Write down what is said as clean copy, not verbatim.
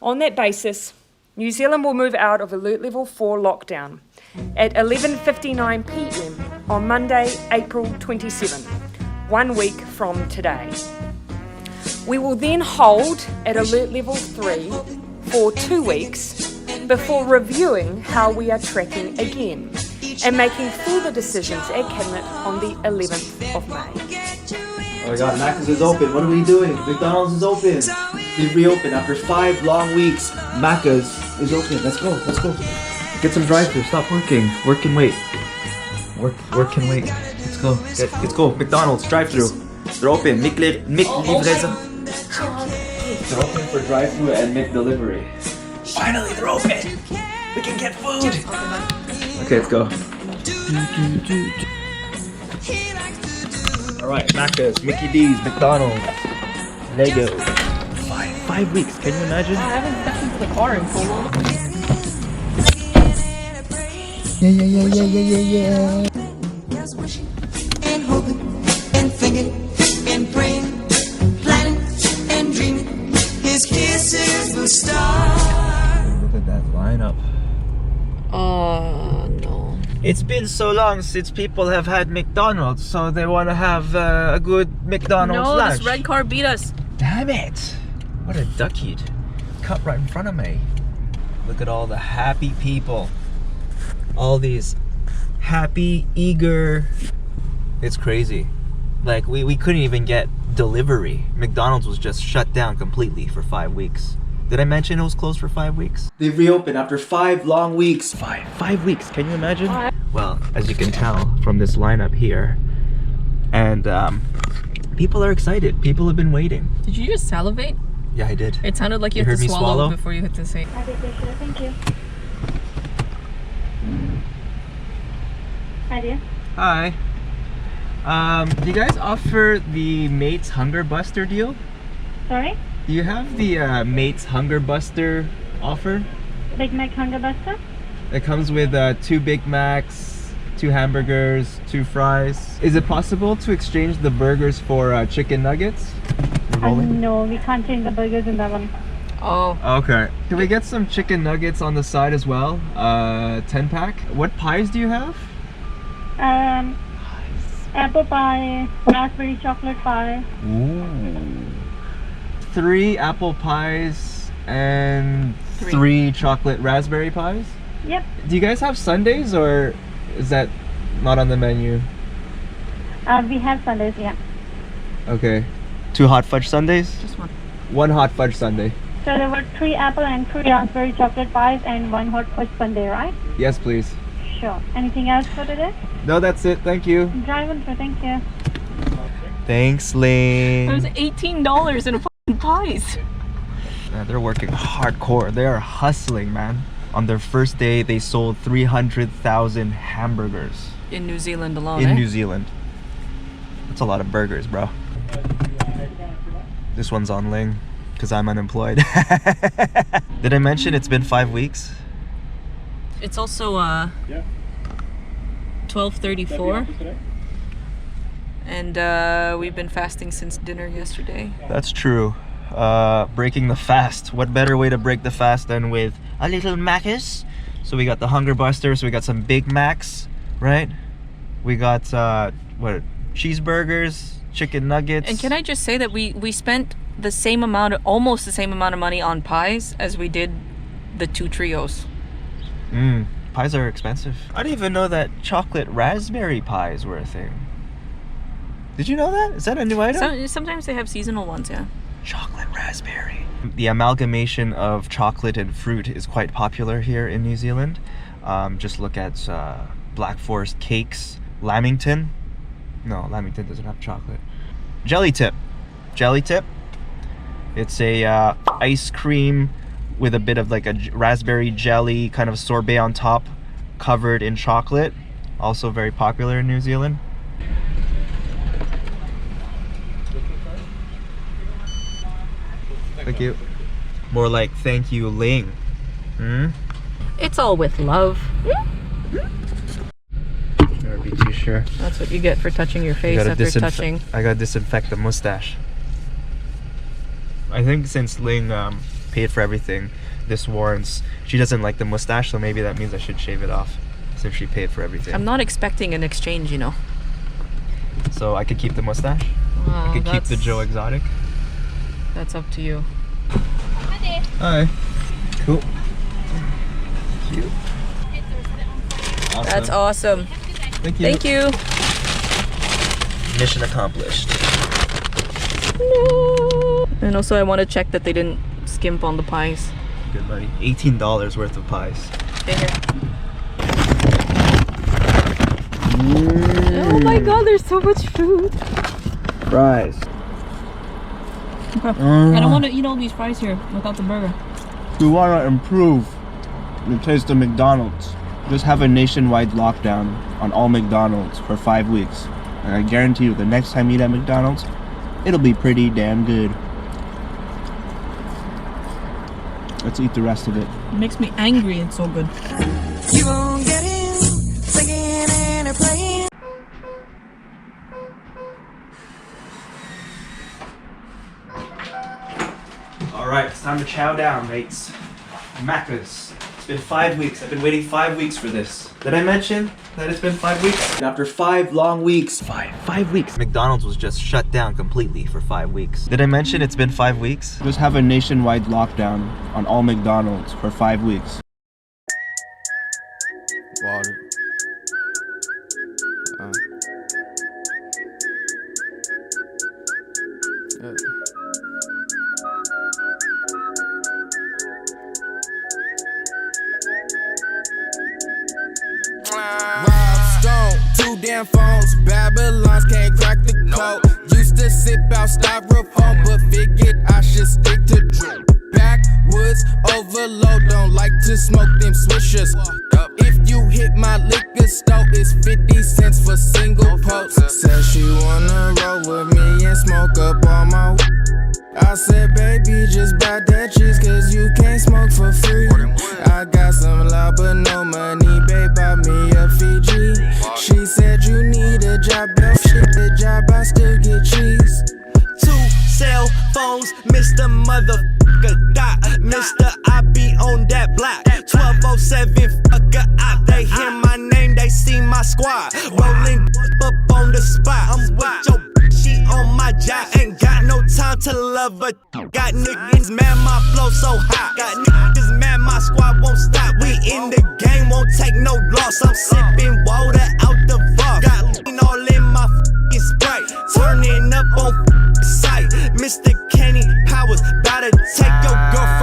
On that basis, New Zealand will move out of Alert Level 4 lockdown at 11:59 p.m. on Monday, April 27, 1 week from today. We will then hold at Alert Level 3 for 2 weeks before reviewing how we are tracking again and making further decisions at Cabinet on the 11th of May. Oh my god, Macca's is open. What are we doing? McDonald's is open. They reopened after 5 long weeks. Macca's is open. Let's go. Let's go. Get some drive-thru. Stop working. Work can wait. Work can wait. Let's go. Let's go. McDonald's drive-thru. They're open. Livraison. They're open for drive-thru and McDelivery. Finally, they're open. We can get food. Okay, let's go. Alright, Macca's, Mickey D's, McDonald's, Lego. 5 weeks, can you imagine? I haven't stepped into the car in so long. Yeah. And hoping and thinking and praying, planning and dreaming. His kisses will start. Look at that lineup. No. It's been so long since people have had McDonald's, so they want to have a good McDonald's lunch. No, this red car beat us. Damn it! What a duckhead. Cut right in front of me. Look at all the happy people. All these happy, eager... It's crazy. Like, we couldn't even get delivery. McDonald's was just shut down completely for 5 weeks. Did I mention it was closed for 5 weeks? They reopened after 5 long weeks. Five weeks, can you imagine? Well, as you can tell from this lineup here, and people are excited. People have been waiting. Did you just salivate? Yeah, I did. It sounded like you had heard to me swallow before you hit the sink. I think they should. Thank you. Hi, dear. Hi. Do you guys offer the Mates Hunger Buster deal? Sorry? Do you have the Mates Hunger Buster offer? Big Mac Hunger Buster? It comes with 2 Big Macs, 2 hamburgers, 2 fries. Is it possible to exchange the burgers for chicken nuggets? No, we can't change the burgers in that one. Oh. Okay. Can we get some chicken nuggets on the side as well? 10 pack. What pies do you have? Apple pie, raspberry chocolate pie. Ooh. 3 apple pies and 3 chocolate raspberry pies? Yep. Do you guys have sundaes, or is that not on the menu? We have sundaes, yeah. Okay. 2 hot fudge sundaes? Just one. 1 hot fudge sundae. So there were 3 apple and 3 raspberry chocolate pies and 1 hot fudge sundae, right? Yes, please. Sure. Anything else for today? No, that's it. Thank you. Drive on through, thank you. Thanks, Ling. It was $18 in a fucking pies. Man, they're working hardcore. They are hustling, man. On their first day, they sold 300,000 hamburgers. In New Zealand alone, In New Zealand. That's a lot of burgers, bro. This one's on Ling, because I'm unemployed. Did I mention it's been 5 weeks? It's also 12:34. And we've been fasting since dinner yesterday. That's true. Breaking the fast. What better way to break the fast than with a little Macca's? So we got the Hunger Busters, we got some Big Macs, right? We got cheeseburgers, chicken nuggets. And can I just say that we spent the same amount of, almost the same amount of money on pies as we did the 2 trios. Pies are expensive. I didn't even know that chocolate raspberry pies were a thing. Did you know that? Is that a new item? Sometimes they have seasonal ones, yeah. Chocolate raspberry. The amalgamation of chocolate and fruit is quite popular here in New Zealand. Just look at Black Forest cakes. Lamington. No, Lamington doesn't have chocolate. Jelly Tip. Jelly Tip. It's a ice cream with a bit of like a raspberry jelly kind of sorbet on top, covered in chocolate. Also very popular in New Zealand. Thank you. More like thank you, Ling. It's all with love. Never be too sure. That's what you get for touching your face after touching. I gotta disinfect the mustache. I think since Ling paid for everything. This warrants. She doesn't like the mustache, so maybe that means I should shave it off since she paid for everything. I'm not expecting an exchange, you know. So I could keep the mustache. I could keep the Joe Exotic. That's up to you. Hi. Cool. Cute. Awesome. That's awesome. Thank you. Thank you. Mission accomplished. No. And also I want to check that they didn't skimp on the pies. Good money. $18 worth of pies. Okay, here. Oh my god, there's so much food. Fries. I don't want to eat all these fries here without the burger. If you want to improve the taste of McDonald's, just have a nationwide lockdown on all McDonald's for 5 weeks. And I guarantee you the next time you eat at McDonald's, it'll be pretty damn good. Let's eat the rest of it. It makes me angry, it's so good. You won't get in, singing and a playing. Alright, it's time to chow down, mates. Macca's. It's been 5 weeks. I've been waiting 5 weeks for this. Did I mention that it's been 5 weeks? And after 5 long weeks, 5 weeks, McDonald's was just shut down completely for 5 weeks. Did I mention it's been 5 weeks? Just have a nationwide lockdown on all McDonald's for 5 weeks. Water. Yeah. Rob Stone, 2 damn phones. Babylons can't crack the code. Used to sip out styrofoam, but figured I should stick to drip. Backwoods overload, don't like to smoke them swishers. If you hit my liquor store, it's 50 cents for single post. Said she wanna roll with me and smoke up all my I said, baby, just buy that cheese, cause you can't smoke for free. I got some love but no money, babe, buy me a Fiji. She said you need a job, but shit, the job, I still get cheese. 2 cell phones, Mr. Motherfucker Dot. Mr. I be on that block. 1207 fucker out. They hear my name, they see my squad. Rolling up on the spot. I'm with your she on my job. Ain't got no time to love her. Got niggas mad, my flow so hot. Got niggas mad, my squad won't stop. We in the game, won't take no loss. I'm sipping water out the vault. Got lean all in my fucking Sprite. Turning up on sight. Mr. Kenny Powers, bout to take your girlfriend.